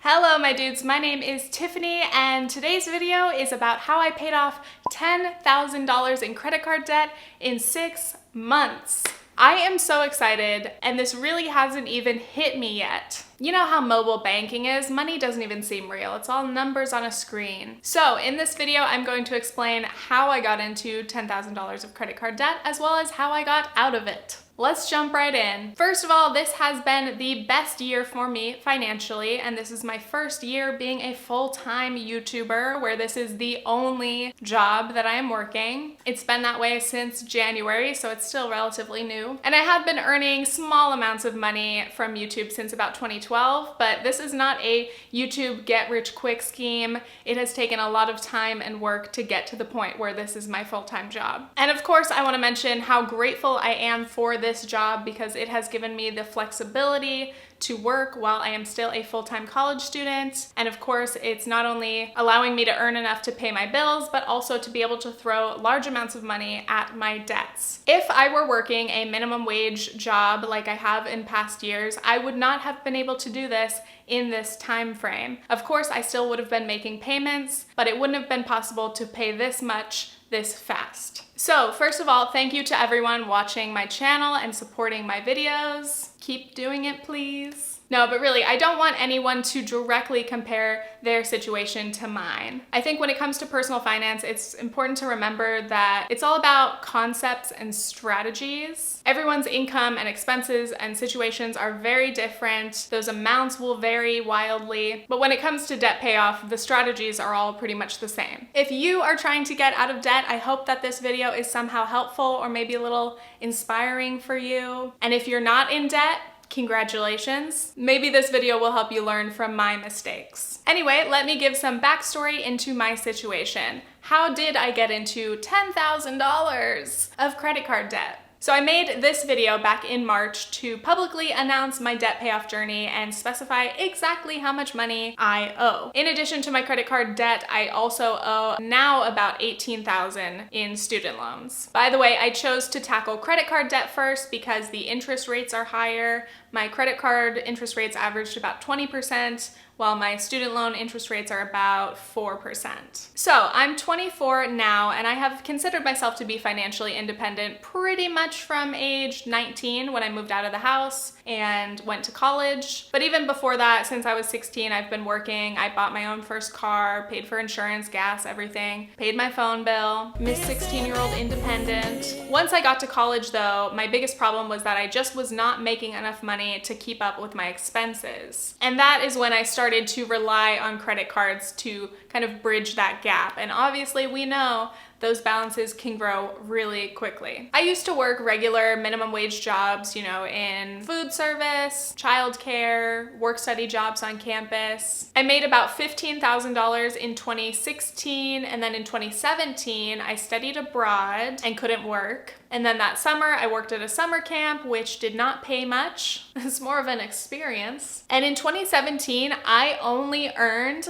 Hello my dudes, my name is Tiffany and today's video is about how I paid off $10,000 in credit card debt in 6 months. I am so excited and this really hasn't even hit me yet. You know how mobile banking is? Money doesn't even seem real. It's all numbers on a screen. So in this video, I'm going to explain how I got into $10,000 of credit card debt as well as how I got out of it. Let's jump right in. First of all, this has been the best year for me financially, and this is my first year being a full-time YouTuber where this is the only job that I am working. It's been that way since January, so it's still relatively new. And I have been earning small amounts of money from YouTube since about 2012, but this is not a YouTube get-rich-quick scheme. It has taken a lot of time and work to get to the point where this is my full-time job. And of course, I want to mention how grateful I am for this job because it has given me the flexibility to work while I am still a full-time college student. And of course, it's not only allowing me to earn enough to pay my bills, but also to be able to throw large amounts of money at my debts. If I were working a minimum wage job like I have in past years, I would not have been able to do this in this time frame. Of course, I still would have been making payments, but it wouldn't have been possible to pay this much this fast. So first of all, thank you to everyone watching my channel and supporting my videos. Keep doing it, please. No, but really, I don't want anyone to directly compare their situation to mine. I think when it comes to personal finance, it's important to remember that it's all about concepts and strategies. Everyone's income and expenses and situations are very different. Those amounts will vary wildly. But when it comes to debt payoff, the strategies are all pretty much the same. If you are trying to get out of debt, I hope that this video is somehow helpful or maybe a little inspiring for you. And if you're not in debt, congratulations. Maybe this video will help you learn from my mistakes. Anyway, let me give some backstory into my situation. How did I get into $10,000 of credit card debt? So I made this video back in March to publicly announce my debt payoff journey and specify exactly how much money I owe. In addition to my credit card debt, I also owe now about $18,000 in student loans. By the way, I chose to tackle credit card debt first because the interest rates are higher. My credit card interest rates averaged about 20%, while my student loan interest rates are about 4%. So I'm 24 now, and I have considered myself to be financially independent pretty much from age 19 when I moved out of the house and went to college. But even before that, since I was 16, I've been working. I bought my own first car, paid for insurance, gas, everything, paid my phone bill, Miss 16-year-old independent. Once I got to college though, my biggest problem was that I just was not making enough money to keep up with my expenses. And that is when I started to rely on credit cards to kind of bridge that gap. And obviously we know those balances can grow really quickly. I used to work regular minimum wage jobs, you know, in food service, childcare, work-study jobs on campus. I made about $15,000 in 2016, and then in 2017, I studied abroad and couldn't work. And then that summer, I worked at a summer camp, which did not pay much. It's more of an experience. And in 2017, I only earned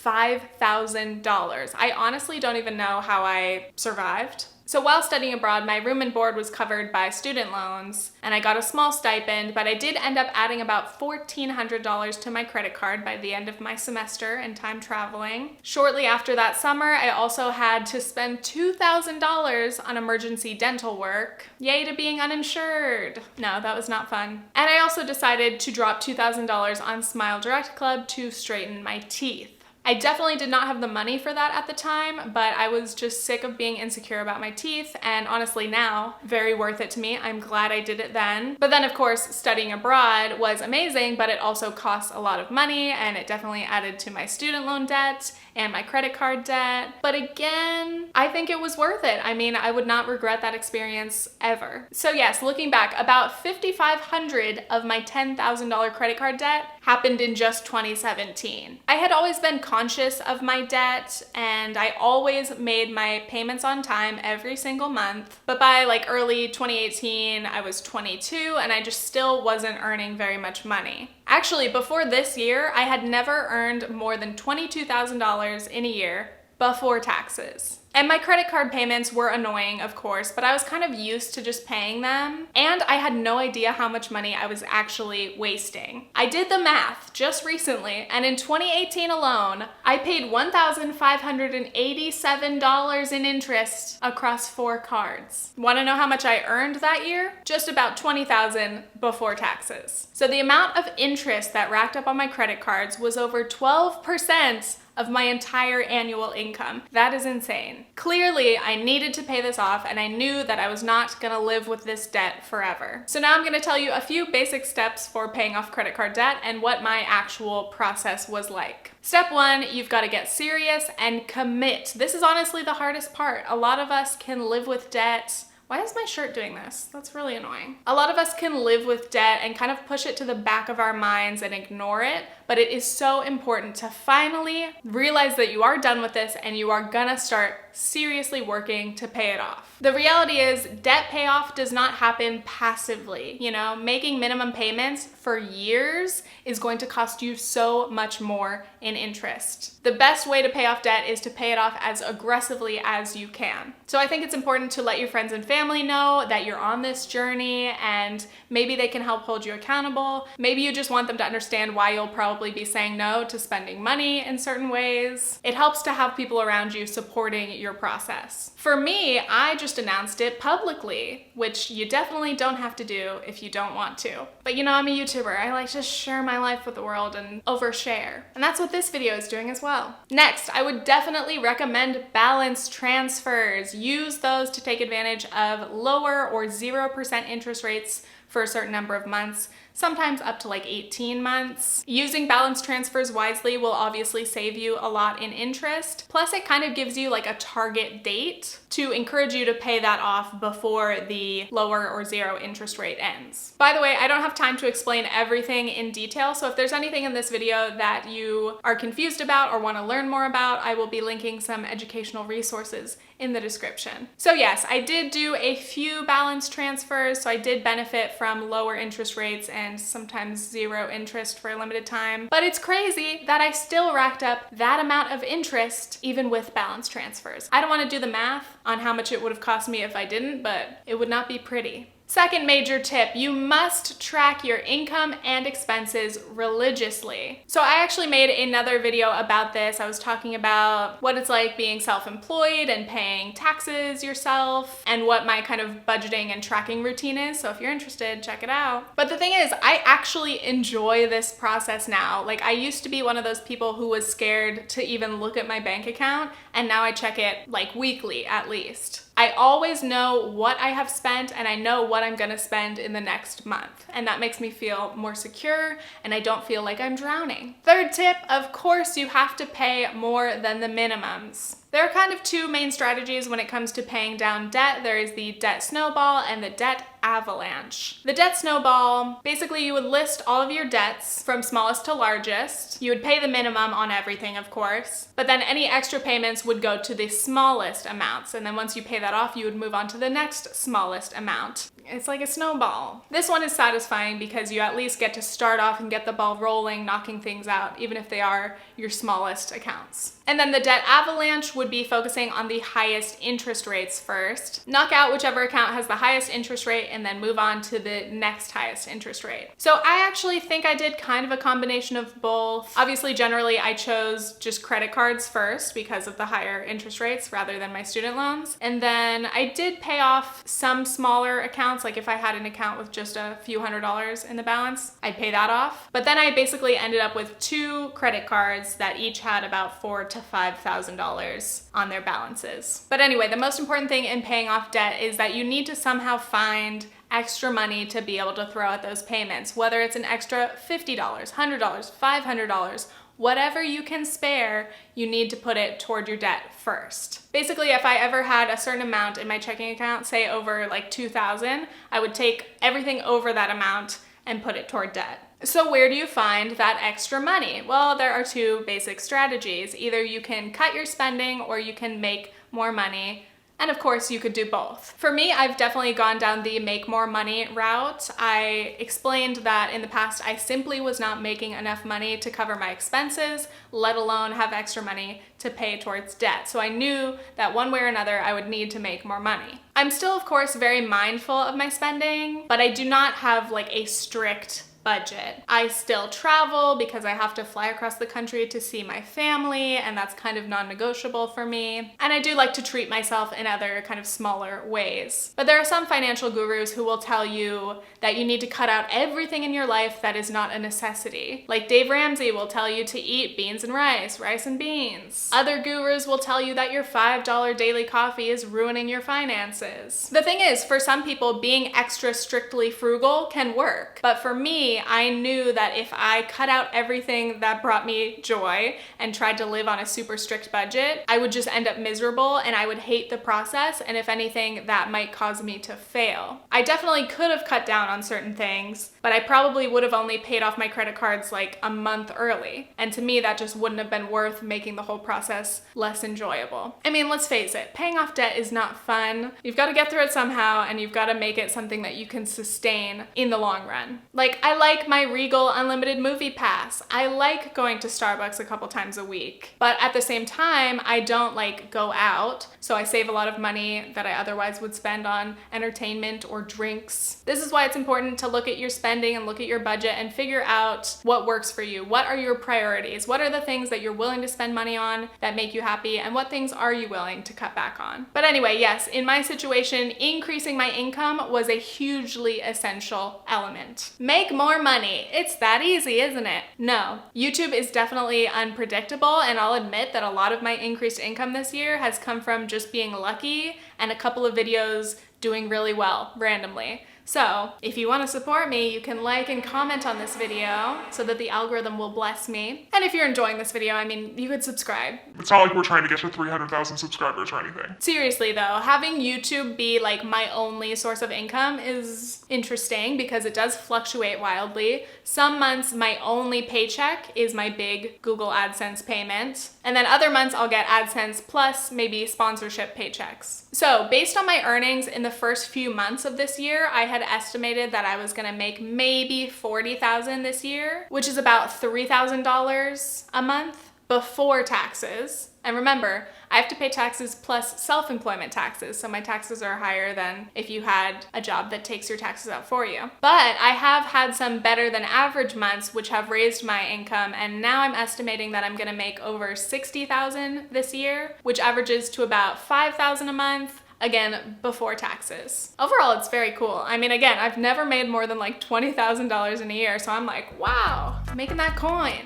$5,000. I honestly don't even know how I survived. So while studying abroad, my room and board was covered by student loans, and I got a small stipend, but I did end up adding about $1,400 to my credit card by the end of my semester and time traveling. Shortly after that summer, I also had to spend $2,000 on emergency dental work. Yay to being uninsured. No, that was not fun. And I also decided to drop $2,000 on Smile Direct Club to straighten my teeth. I definitely did not have the money for that at the time, but I was just sick of being insecure about my teeth, and honestly now, very worth it to me. I'm glad I did it then. But then of course, studying abroad was amazing, but it also costs a lot of money, and it definitely added to my student loan debt and my credit card debt. But again, I think it was worth it. I mean, I would not regret that experience ever. So yes, looking back, about $5,500 of my $10,000 credit card debt happened in just 2017. I had always been conscious of my debt, and I always made my payments on time every single month. But by like early 2018, I was 22 and I just still wasn't earning very much money. Actually, before this year, I had never earned more than $22,000 in a year before taxes. And my credit card payments were annoying, of course, but I was kind of used to just paying them, and I had no idea how much money I was actually wasting. I did the math just recently, and in 2018 alone, I paid $1,587 in interest across 4 cards. Want to know how much I earned that year? Just about $20,000 before taxes. So the amount of interest that racked up on my credit cards was over 12% of my entire annual income. That is insane. Clearly, I needed to pay this off, and I knew that I was not gonna live with this debt forever. So now I'm gonna tell you a few basic steps for paying off credit card debt and what my actual process was like. Step 1, you've got to get serious and commit. This is honestly the hardest part. A lot of us can live with debt. Why is my shirt doing this? That's really annoying. A lot of us can live with debt and kind of push it to the back of our minds and ignore it, but it is so important to finally realize that you are done with this and you are gonna start seriously working to pay it off. The reality is debt payoff does not happen passively. You know, making minimum payments for years is going to cost you so much more in interest. The best way to pay off debt is to pay it off as aggressively as you can. So I think it's important to let your friends and family know that you're on this journey, and maybe they can help hold you accountable. Maybe you just want them to understand why you'll probably be saying no to spending money in certain ways. It helps to have people around you supporting your process. For me, I just announced it publicly, which you definitely don't have to do if you don't want to. But you know, I'm a YouTuber. I like to share my life with the world and overshare. And that's what this video is doing as well. Next, I would definitely recommend balance transfers. Use those to take advantage of lower or 0% interest rates for a certain number of months, sometimes up to like 18 months. Using balance transfers wisely will obviously save you a lot in interest. Plus, it kind of gives you like a target date to encourage you to pay that off before the lower or 0 interest rate ends. By the way, I don't have time to explain everything in detail, so if there's anything in this video that you are confused about or want to learn more about, I will be linking some educational resources in the description. So yes, I did do a few balance transfers, so I did benefit from lower interest rates and sometimes 0 interest for a limited time. But it's crazy that I still racked up that amount of interest even with balance transfers. I don't want to do the math on how much it would have cost me if I didn't, but it would not be pretty. Second major tip, you must track your income and expenses religiously. So I actually made another video about this. I was talking about what it's like being self-employed and paying taxes yourself and what my kind of budgeting and tracking routine is. So if you're interested, check it out. But the thing is, I actually enjoy this process now. Like, I used to be one of those people who was scared to even look at my bank account, and now I check it like weekly at least. I always know what I have spent, and I know what I'm gonna spend in the next month. And that makes me feel more secure, and I don't feel like I'm drowning. Third tip, of course, you have to pay more than the minimums. There are kind of 2 main strategies when it comes to paying down debt. There is the debt snowball and the debt avalanche. The debt snowball, basically you would list all of your debts from smallest to largest. You would pay the minimum on everything, of course, but then any extra payments would go to the smallest amounts. And then once you pay that off, you would move on to the next smallest amount. It's like a snowball. This one is satisfying because you at least get to start off and get the ball rolling, knocking things out, even if they are your smallest accounts. And then the debt avalanche would be focusing on the highest interest rates first. Knock out whichever account has the highest interest rate and then move on to the next highest interest rate. So I actually think I did kind of a combination of both. Obviously, generally I chose just credit cards first because of the higher interest rates rather than my student loans. And then I did pay off some smaller accounts, like if I had an account with just a few $100s in the balance, I'd pay that off. But then I basically ended up with 2 credit cards that each had about $4,000 to $5,000 on their balances. But anyway, the most important thing in paying off debt is that you need to somehow find extra money to be able to throw at those payments, whether it's an extra $50, $100, $500, whatever you can spare, you need to put it toward your debt first. Basically, if I ever had a certain amount in my checking account, say over like $2,000, I would take everything over that amount and put it toward debt. So where do you find that extra money? Well, there are 2 basic strategies. Either you can cut your spending or you can make more money. And of course, you could do both. For me, I've definitely gone down the make more money route. I explained that in the past, I simply was not making enough money to cover my expenses, let alone have extra money to pay towards debt. So I knew that one way or another, I would need to make more money. I'm still, of course, very mindful of my spending, but I do not have like a strict budget. I still travel because I have to fly across the country to see my family, and that's kind of non-negotiable for me. And I do like to treat myself in other kind of smaller ways. But there are some financial gurus who will tell you that you need to cut out everything in your life that is not a necessity. Like Dave Ramsey will tell you to eat beans and rice and beans. Other gurus will tell you that your $5 daily coffee is ruining your finances. The thing is, for some people, being extra strictly frugal can work. But for me, I knew that if I cut out everything that brought me joy and tried to live on a super strict budget, I would just end up miserable and I would hate the process, and if anything, that might cause me to fail. I definitely could have cut down on certain things, but I probably would have only paid off my credit cards like a month early. And to me, that just wouldn't have been worth making the whole process less enjoyable. I mean, let's face it, paying off debt is not fun. You've got to get through it somehow, and you've got to make it something that you can sustain in the long run. Like, I like my Regal Unlimited movie pass. I like going to Starbucks a couple times a week, but at the same time, I don't like go out, so I save a lot of money that I otherwise would spend on entertainment or drinks. This is why it's important to look at your spending and look at your budget and figure out what works for you. What are your priorities? What are the things that you're willing to spend money on that make you happy, and what things are you willing to cut back on? But anyway, yes, in my situation, increasing my income was a hugely essential element. Make more money. It's that easy, isn't it? No. YouTube is definitely unpredictable, and I'll admit that a lot of my increased income this year has come from just being lucky and a couple of videos doing really well randomly. So if you want to support me, you can like and comment on this video so that the algorithm will bless me. And if you're enjoying this video, I mean, you could subscribe. It's not like we're trying to get to 300,000 subscribers or anything. Seriously though, having YouTube be like my only source of income is interesting because it does fluctuate wildly. Some months my only paycheck is my big Google AdSense payment. And then other months I'll get AdSense plus maybe sponsorship paychecks. So based on my earnings in the first few months of this year, I had estimated that I was gonna make maybe $40,000 this year, which is about $3,000 a month before taxes. And remember, I have to pay taxes plus self-employment taxes, so my taxes are higher than if you had a job that takes your taxes out for you. But I have had some better than average months which have raised my income, and now I'm estimating that I'm gonna make over $60,000 this year, which averages to about $5,000 a month, again, before taxes. Overall, it's very cool. I mean, again, I've never made more than like $20,000 in a year, so I'm like, wow, making that coin,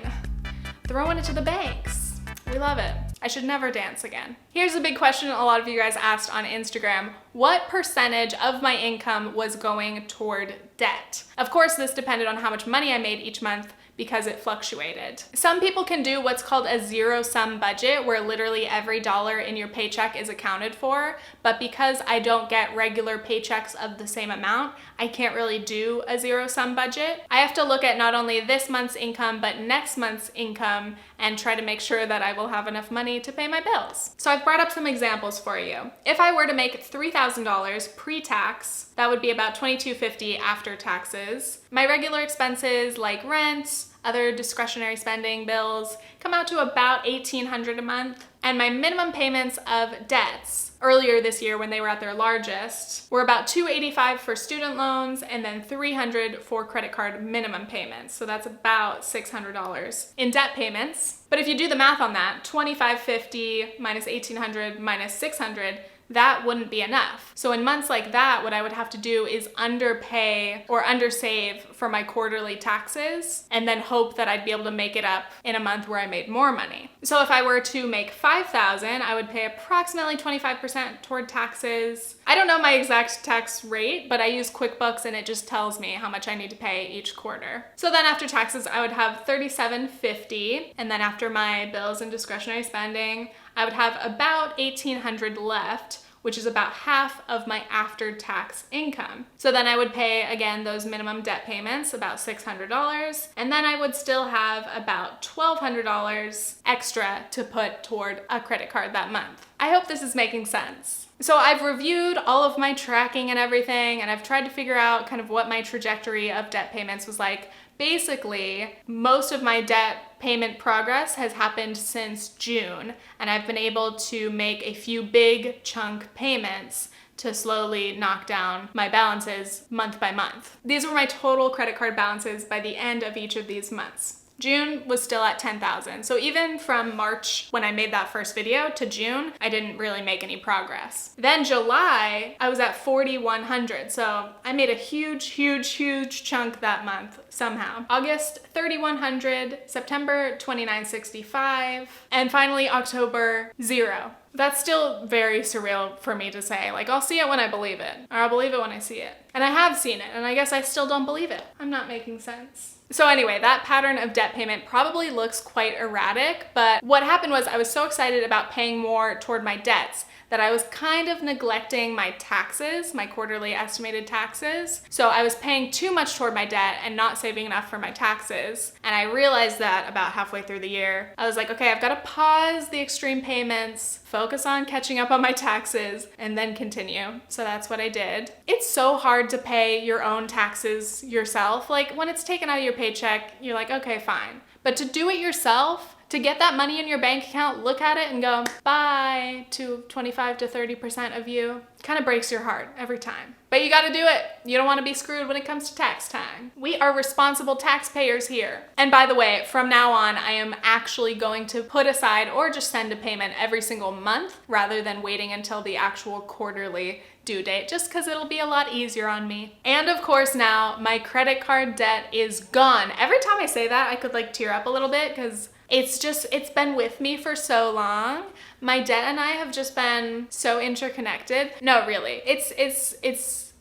throwing it to the banks. We love it. I should never dance again. Here's a big question a lot of you guys asked on Instagram. What percentage of my income was going toward debt? Of course, this depended on how much money I made each month because it fluctuated. Some people can do what's called a zero-sum budget, where literally every dollar in your paycheck is accounted for, but because I don't get regular paychecks of the same amount, I can't really do a zero-sum budget. I have to look at not only this month's income, but next month's income and try to make sure that I will have enough money to pay my bills. So I've brought up some examples for you. If I were to make $3,000 pre-tax, that would be about $2,250 after taxes. My regular expenses like rent, other discretionary spending bills come out to about $1,800 a month. And my minimum payments of debts earlier this year when they were at their largest were about $285 for student loans and then $300 for credit card minimum payments. So that's about $600 in debt payments. But if you do the math on that, $2,550 minus $1,800 minus $600, that wouldn't be enough. So in months like that, what I would have to do is underpay or undersave for my quarterly taxes and then hope that I'd be able to make it up in a month where I made more money. So if I were to make $5,000, I would pay approximately 25% toward taxes. I don't know my exact tax rate, but I use QuickBooks and it just tells me how much I need to pay each quarter. So then after taxes, I would have $3,750, and then after my bills and discretionary spending, I would have about $1,800 left, which is about half of my after-tax income. So then I would pay, again, those minimum debt payments, about $600, and then I would still have about $1,200 extra to put toward a credit card that month. I hope this is making sense. So I've reviewed all of my tracking and everything, and I've tried to figure out kind of what my trajectory of debt payments was like. Basically, most of my debt payment progress has happened since June, and I've been able to make a few big chunk payments to slowly knock down my balances month by month. These were my total credit card balances by the end of each of these months. June was still at 10,000. So even from March, when I made that first video, to June, I didn't really make any progress. Then July, I was at 4,100. So I made a huge chunk that month somehow. August, 3,100, September, 2,965, and finally October, 0. That's still very surreal for me to say. Like, I'll see it when I believe it, or I'll believe it when I see it. And I have seen it, and I guess I still don't believe it. I'm not making sense. So anyway, that pattern of debt payment probably looks quite erratic, but what happened was I was so excited about paying more toward my debts that I was kind of neglecting my taxes, my quarterly estimated taxes. So I was paying too much toward my debt and not saving enough for my taxes. And I realized that about halfway through the year. I was like, okay, I've got to pause the extreme payments, focus on catching up on my taxes, and then continue. So that's what I did. It's so hard to pay your own taxes yourself. Like when it's taken out of your paycheck, you're like, okay, fine. But to do it yourself, to get that money in your bank account, look at it and go, bye to 25 to 30% of you, kind of breaks your heart every time. But you gotta do it. You don't wanna be screwed when it comes to tax time. We are responsible taxpayers here. And by the way, from now on, I am actually going to put aside or just send a payment every single month rather than waiting until the actual quarterly due date, just because it'll be a lot easier on me. And of course now, my credit card debt is gone. Every time I say that, I could like tear up a little bit because it's been with me for so long. My debt and I have just been so interconnected. No, really,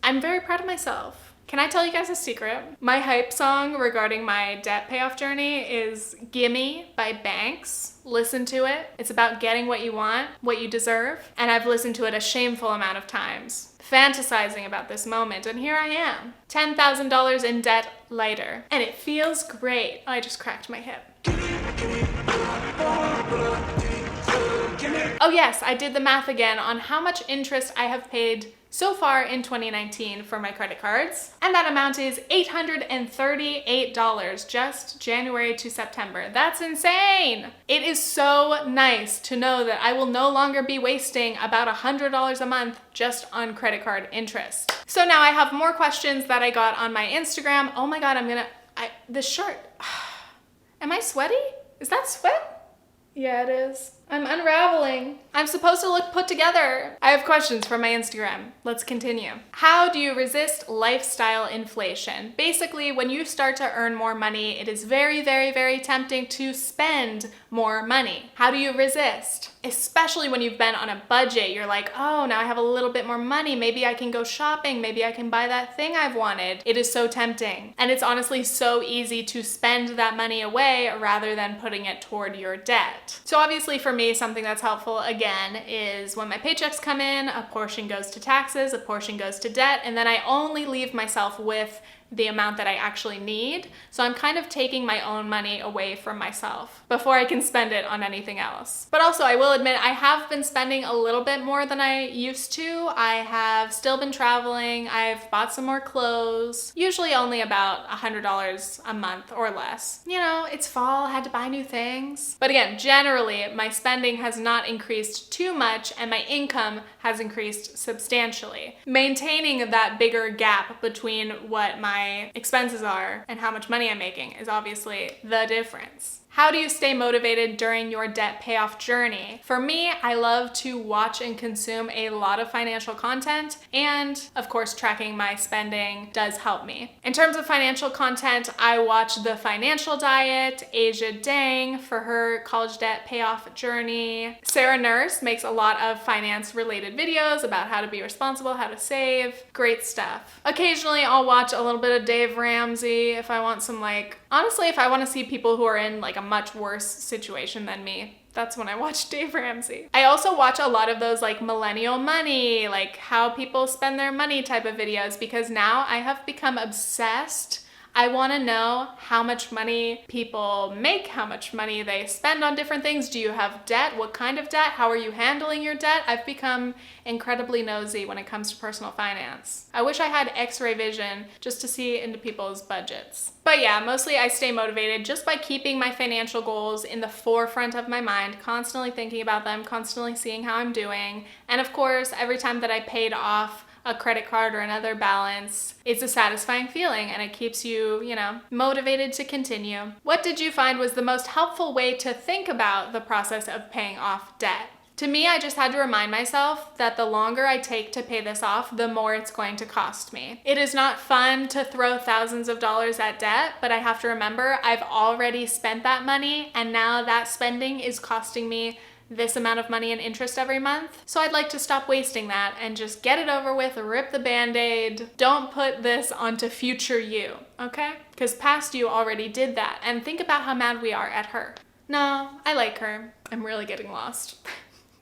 I'm very proud of myself. Can I tell you guys a secret? My hype song regarding my debt payoff journey is Gimme by Banks. Listen to it. It's about getting what you want, what you deserve. And I've listened to it a shameful amount of times, fantasizing about this moment. And here I am, $10,000 in debt lighter. And it feels great. Oh, I just cracked my hip. Oh yes, I did the math again on how much interest I have paid so far in 2019 for my credit cards, and that amount is $838 just January to September. That's insane! It is so nice to know that I will no longer be wasting about $100 a month just on credit card interest. So now I have more questions that I got on my Instagram. Oh my god, this shirt. Am I sweaty? Is that sweat? Yeah, it is. I'm unraveling. I'm supposed to look put together. I have questions from my Instagram. Let's continue. How do you resist lifestyle inflation? Basically, when you start to earn more money, it is very, very, very tempting to spend more money. How do you resist? Especially when you've been on a budget, you're like, oh, now I have a little bit more money. Maybe I can go shopping. Maybe I can buy that thing I've wanted. It is so tempting. And it's honestly so easy to spend that money away rather than putting it toward your debt. So obviously for me, something that's helpful again is when my paychecks come in, a portion goes to taxes, a portion goes to debt, and then I only leave myself with the amount that I actually need. So I'm kind of taking my own money away from myself before I can spend it on anything else. But also I will admit I have been spending a little bit more than I used to. I have still been traveling. I've bought some more clothes, usually only about $100 a month or less. You know, it's fall, I had to buy new things. But again, generally my spending has not increased too much and my income has increased substantially. Maintaining that bigger gap between what my expenses are and how much money I'm making is obviously the difference. How do you stay motivated during your debt payoff journey? For me, I love to watch and consume a lot of financial content, and of course, tracking my spending does help me. In terms of financial content, I watch The Financial Diet, Asia Dang for her college debt payoff journey. Sarah Nurse makes a lot of finance related videos about how to be responsible, how to save. Great stuff. Occasionally, I'll watch a little bit of Dave Ramsey if I want some honestly, if I want to see people who are in like a much worse situation than me. That's when I watch Dave Ramsey. I also watch a lot of those like millennial money, like how people spend their money type of videos, because now I have become obsessed. I want to know how much money people make, how much money they spend on different things. Do you have debt? What kind of debt? How are you handling your debt? I've become incredibly nosy when it comes to personal finance. I wish I had X-ray vision just to see into people's budgets. But yeah, mostly I stay motivated just by keeping my financial goals in the forefront of my mind, constantly thinking about them, constantly seeing how I'm doing. And of course, every time that I paid off a credit card or another balance, it's a satisfying feeling and it keeps you, motivated to continue. What did you find was the most helpful way to think about the process of paying off debt? To me, I just had to remind myself that the longer I take to pay this off, the more it's going to cost me. It is not fun to throw thousands of dollars at debt, but I have to remember I've already spent that money and now that spending is costing me this amount of money in interest every month. So I'd like to stop wasting that and just get it over with, rip the band-aid. Don't put this onto future you, okay? Because past you already did that. And think about how mad we are at her. No, I like her. I'm really getting lost.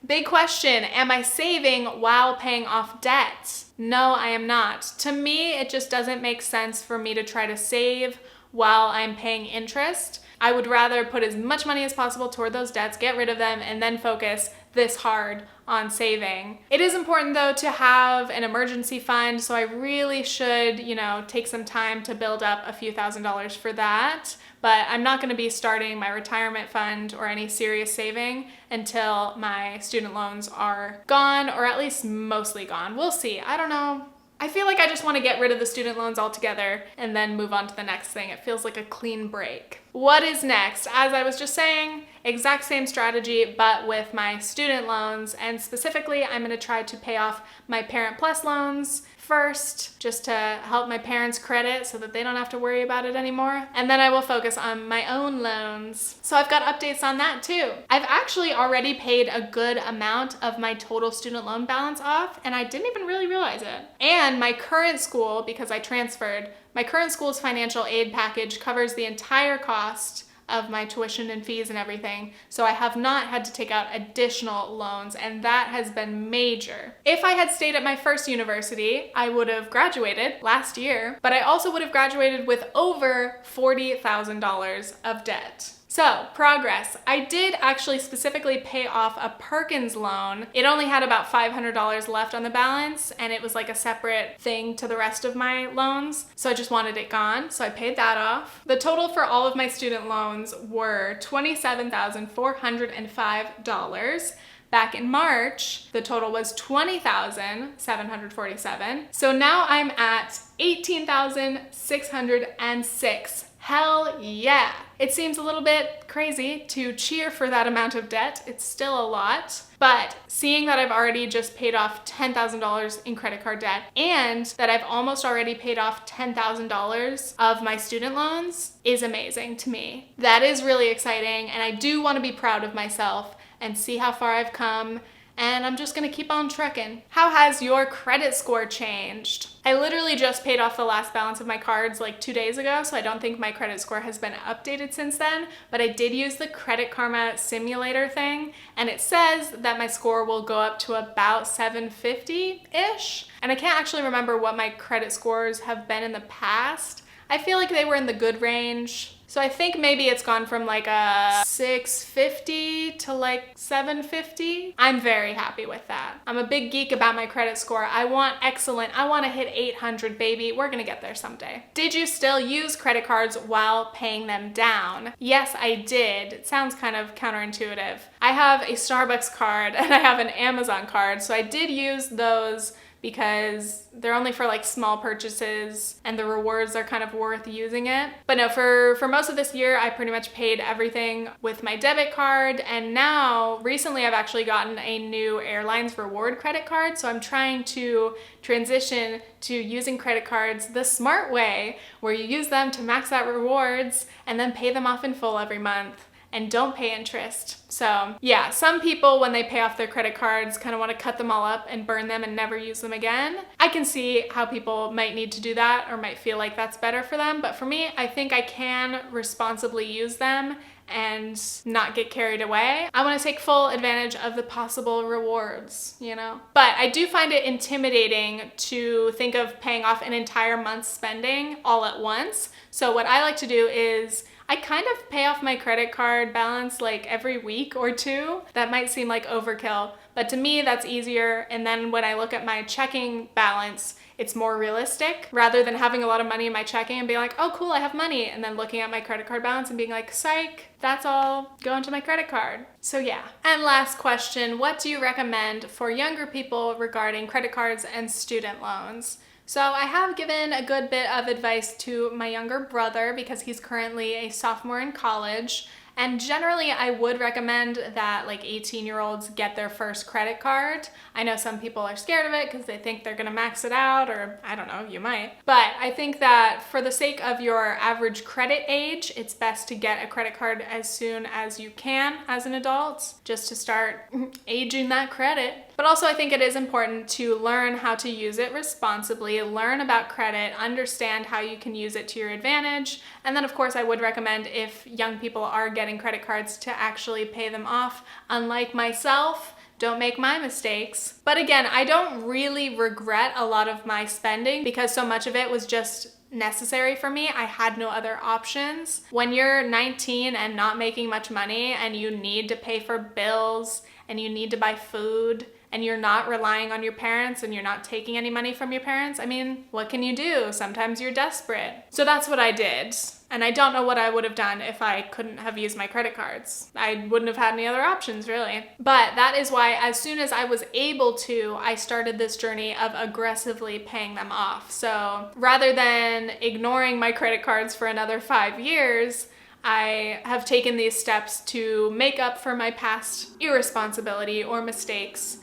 Big question, am I saving while paying off debt? No, I am not. To me, it just doesn't make sense for me to try to save while I'm paying interest. I would rather put as much money as possible toward those debts, get rid of them, and then focus this hard on saving. It is important though to have an emergency fund, so I really should, take some time to build up a few $1,000s for that. But I'm not gonna be starting my retirement fund or any serious saving until my student loans are gone, or at least mostly gone. We'll see, I don't know. I feel like I just want to get rid of the student loans altogether and then move on to the next thing. It feels like a clean break. What is next? As I was just saying, exact same strategy, but with my student loans. And specifically, I'm going to try to pay off my Parent Plus loans first, just to help my parents' credit so that they don't have to worry about it anymore. And then I will focus on my own loans. So I've got updates on that too. I've actually already paid a good amount of my total student loan balance off, and I didn't even really realize it. And my current school, because I transferred, my current school's financial aid package covers the entire cost of my tuition and fees and everything. So I have not had to take out additional loans, and that has been major. If I had stayed at my first university, I would have graduated last year, but I also would have graduated with over $40,000 of debt. So, progress. I did actually specifically pay off a Perkins loan. It only had about $500 left on the balance, and it was like a separate thing to the rest of my loans. So I just wanted it gone, so I paid that off. The total for all of my student loans were $27,405. Back in March, the total was $20,747. So now I'm at $18,606. Hell yeah. It seems a little bit crazy to cheer for that amount of debt. It's still a lot, but seeing that I've already just paid off $10,000 in credit card debt and that I've almost already paid off $10,000 of my student loans is amazing to me. That is really exciting, and I do want to be proud of myself and see how far I've come, and I'm just gonna keep on trucking. How has your credit score changed? I literally just paid off the last balance of my cards like 2 days ago, so I don't think my credit score has been updated since then, but I did use the Credit Karma simulator thing, and it says that my score will go up to about 750-ish, and I can't actually remember what my credit scores have been in the past. I feel like they were in the good range. So I think maybe it's gone from like a 650 to like 750. I'm very happy with that. I'm a big geek about my credit score. I want excellent. I want to hit 800, baby. We're gonna get there someday. Did you still use credit cards while paying them down? Yes, I did. It sounds kind of counterintuitive. I have a Starbucks card and I have an Amazon card, so I did use those because they're only for like small purchases and the rewards are kind of worth using it. But no, for most of this year, I pretty much paid everything with my debit card. And now, recently I've actually gotten a new airlines reward credit card. So I'm trying to transition to using credit cards the smart way, where you use them to max out rewards and then pay them off in full every month and don't pay interest. So yeah, some people when they pay off their credit cards kind of want to cut them all up and burn them and never use them again. I can see how people might need to do that or might feel like that's better for them, but for me, I think I can responsibly use them and not get carried away. I want to take full advantage of the possible rewards, you know? But I do find it intimidating to think of paying off an entire month's spending all at once. So what I like to do is I kind of pay off my credit card balance like every week or two. That might seem like overkill, but to me that's easier. And then when I look at my checking balance, it's more realistic rather than having a lot of money in my checking and being like, oh cool, I have money. And then looking at my credit card balance and being like, psych, that's all going to my credit card. So yeah. And last question, what do you recommend for younger people regarding credit cards and student loans? So I have given a good bit of advice to my younger brother because he's currently a sophomore in college. And generally I would recommend that like 18-year-olds get their first credit card. I know some people are scared of it because they think they're gonna max it out, or I don't know, you might. But I think that for the sake of your average credit age, it's best to get a credit card as soon as you can as an adult, just to start aging that credit. But also I think it is important to learn how to use it responsibly, learn about credit, understand how you can use it to your advantage. And then of course I would recommend, if young people are getting credit cards, to actually pay them off. Unlike myself, don't make my mistakes. But again, I don't really regret a lot of my spending because so much of it was just necessary for me. I had no other options. When you're 19 and not making much money and you need to pay for bills and you need to buy food and you're not relying on your parents and you're not taking any money from your parents, I mean, what can you do? Sometimes you're desperate. So that's what I did. And I don't know what I would have done if I couldn't have used my credit cards. I wouldn't have had any other options, really. But that is why as soon as I was able to, I started this journey of aggressively paying them off. So rather than ignoring my credit cards for another 5 years, I have taken these steps to make up for my past irresponsibility or mistakes.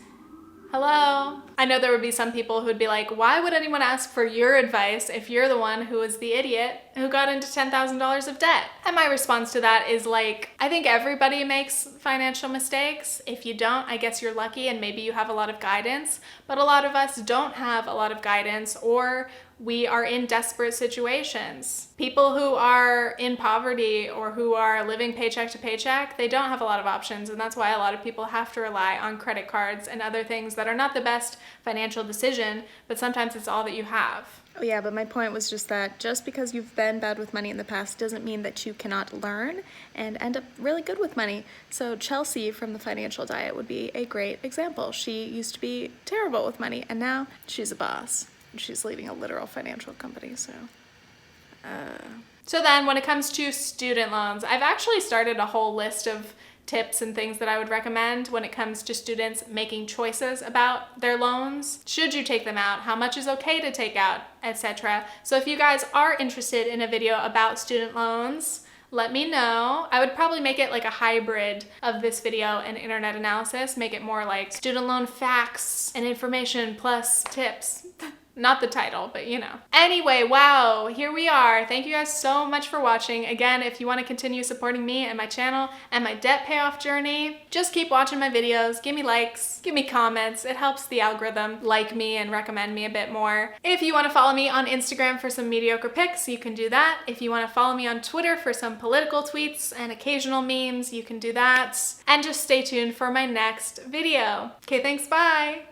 Hello? I know there would be some people who'd be like, why would anyone ask for your advice if you're the one who was the idiot who got into $10,000 of debt? And my response to that is like, I think everybody makes financial mistakes. If you don't, I guess you're lucky and maybe you have a lot of guidance, but a lot of us don't have a lot of guidance, or we are in desperate situations. People who are in poverty or who are living paycheck to paycheck, they don't have a lot of options, and that's why a lot of people have to rely on credit cards and other things that are not the best financial decision, but sometimes it's all that you have. Oh yeah, but my point was just that just because you've been bad with money in the past doesn't mean that you cannot learn and end up really good with money. So Chelsea from the Financial Diet would be a great example. She used to be terrible with money and now she's a boss. She's leading a literal financial company, so. So then when it comes to student loans, I've actually started a whole list of tips and things that I would recommend when it comes to students making choices about their loans. Should you take them out? How much is okay to take out, etc. So if you guys are interested in a video about student loans, let me know. I would probably make it like a hybrid of this video and internet analysis, make it more like student loan facts and information plus tips. Not the title, but you know. Anyway, wow, here we are. Thank you guys so much for watching. Again, if you want to continue supporting me and my channel and my debt payoff journey, just keep watching my videos. Give me likes, give me comments. It helps the algorithm like me and recommend me a bit more. If you want to follow me on Instagram for some mediocre pics, you can do that. If you want to follow me on Twitter for some political tweets and occasional memes, you can do that. And just stay tuned for my next video. Okay, thanks, bye.